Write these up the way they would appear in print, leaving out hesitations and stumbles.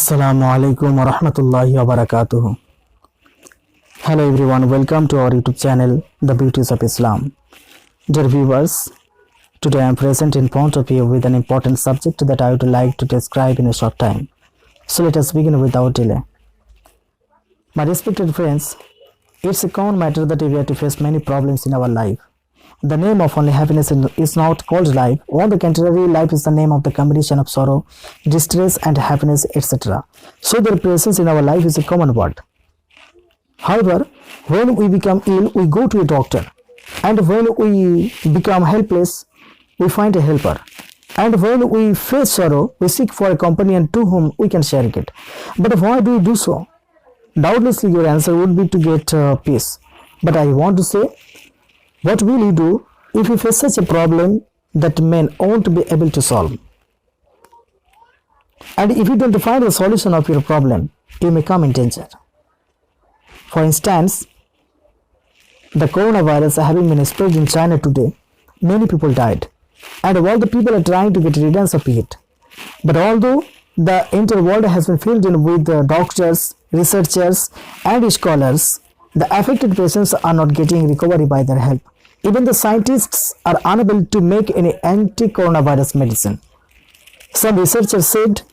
Assalamu alaikum wa rahmatullahi wa barakatuhu. Hello everyone, welcome to our YouTube channel, The Beauties of Islam. Dear viewers, today I am present in front of you with an important subject that I would like to describe in a short time. So let us begin without delay. My respected friends, it's a common matter that we have to face many problems in our life. The name of only happiness is not called life. On the contrary, life is the name of the combination of sorrow, distress and happiness, etc. So their presence in our life is a common word. However, when we become ill, we go to a doctor. And when we become helpless, we find a helper. And when we face sorrow, we seek for a companion to whom we can share it. But why do we do so? Doubtlessly, your answer would be to get peace. But I want to say, what will you do if you face such a problem that men won't be able to solve? And if you don't find the solution of your problem, you may come in danger. For instance, the coronavirus having been spread in China today, many people died. And all the people are trying to get rid of it. But although the entire world has been filled in with doctors, researchers and scholars, the affected patients are not getting recovery by their help. Even the scientists are unable to make any anti-coronavirus medicine. Some researchers said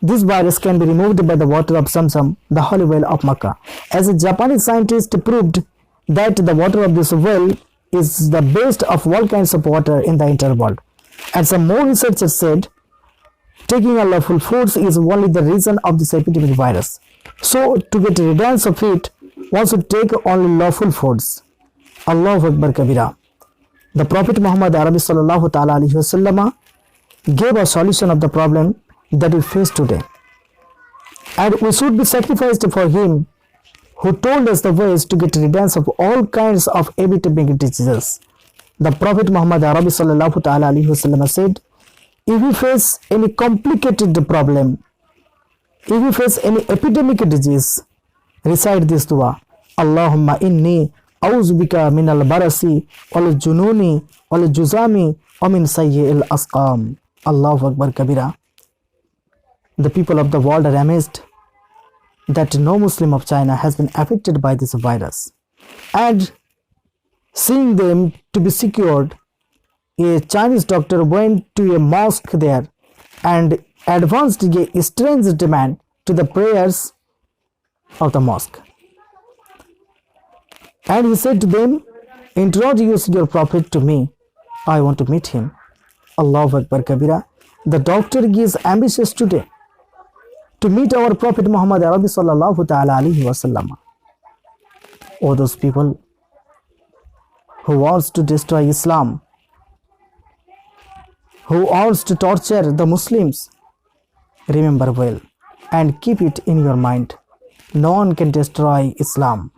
this virus can be removed by the water of Zamzam, the holy well of Makkah. As a Japanese scientist proved that the water of this well is the best of all kinds of water in the entire world. And some more researchers said taking unlawful foods is only the reason of this epidemic virus. So to get rid of it, one should take only lawful foods. Allahu Akbar Kabira. The Prophet Muhammad sallallahu ta'ala alayhi wasallam gave a solution of the problem that we face today. And we should be sacrificed for him who told us the ways to get rid of all kinds of epidemic diseases. The Prophet Muhammad sallallahu ta'ala alayhi wasallam said, if you face any complicated problem, if you face any epidemic disease, recite this dua. Allahumma inni Auzubika min al-barasi wal-jununi wal-juzami wa min sayyi'il asqam. Allahu Akbar Kabira. The people of the world are amazed that no Muslim of China has been affected by this virus. And seeing them to be secured, a Chinese doctor went to a mosque there and advanced a strange demand to the prayers of the mosque. And he said to them, introduce your prophet to me. I want to meet him. Allahu Akbar Kabira. The doctor is ambitious today to meet our Prophet Muhammad sallallahu ta'ala alayhi wasallam. All those people who wants to destroy Islam, who wants to torture the Muslims, remember well and keep it in your mind. No one can destroy Islam,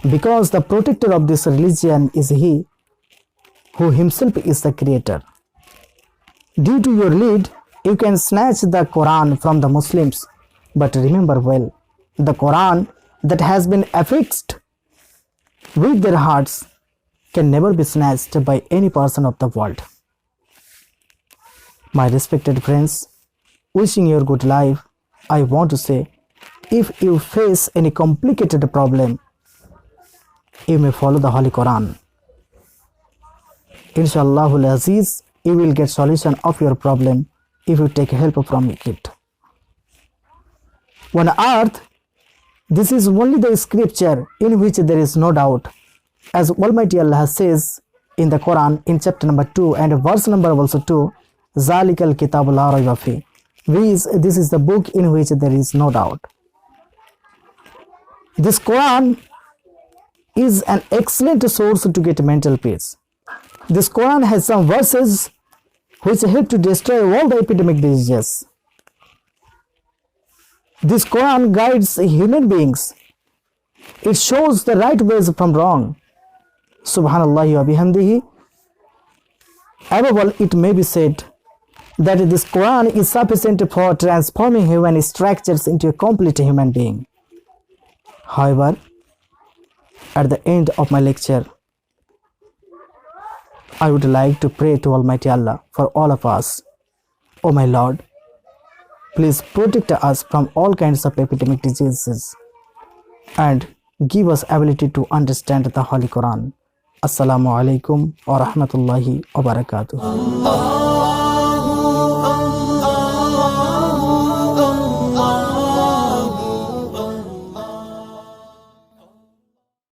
because the protector of this religion is He who Himself is the creator. Due to your lead, you can snatch the Quran from the Muslims, but remember well, the Quran that has been affixed with their hearts can never be snatched by any person of the world. My respected friends, wishing you a good life, I want to say, if you face any complicated problem, you may follow the Holy Quran. Inshallah Aziz, you will get solution of your problem if you take help from it. On earth, this is only the scripture in which there is no doubt. As Almighty Allah says in the Quran in chapter number 2 and verse number also 2, Zalikal Kitabul La Rayba Fi. This is the book in which there is no doubt. This Quran is an excellent source to get mental peace. This Quran has some verses which help to destroy all the epidemic diseases. This Quran guides human beings. It shows the right ways from wrong. Subhanallah wa bihamdihi. Above all, it may be said that this Quran is sufficient for transforming human structures into a complete human being. However, at the end of my lecture, I would like to pray to Almighty Allah for all of us. Oh my Lord, Please protect us from all kinds of epidemic diseases and give us ability to understand the Holy Quran. Assalamu alaikum wa rahmatullahi wa barakatuh.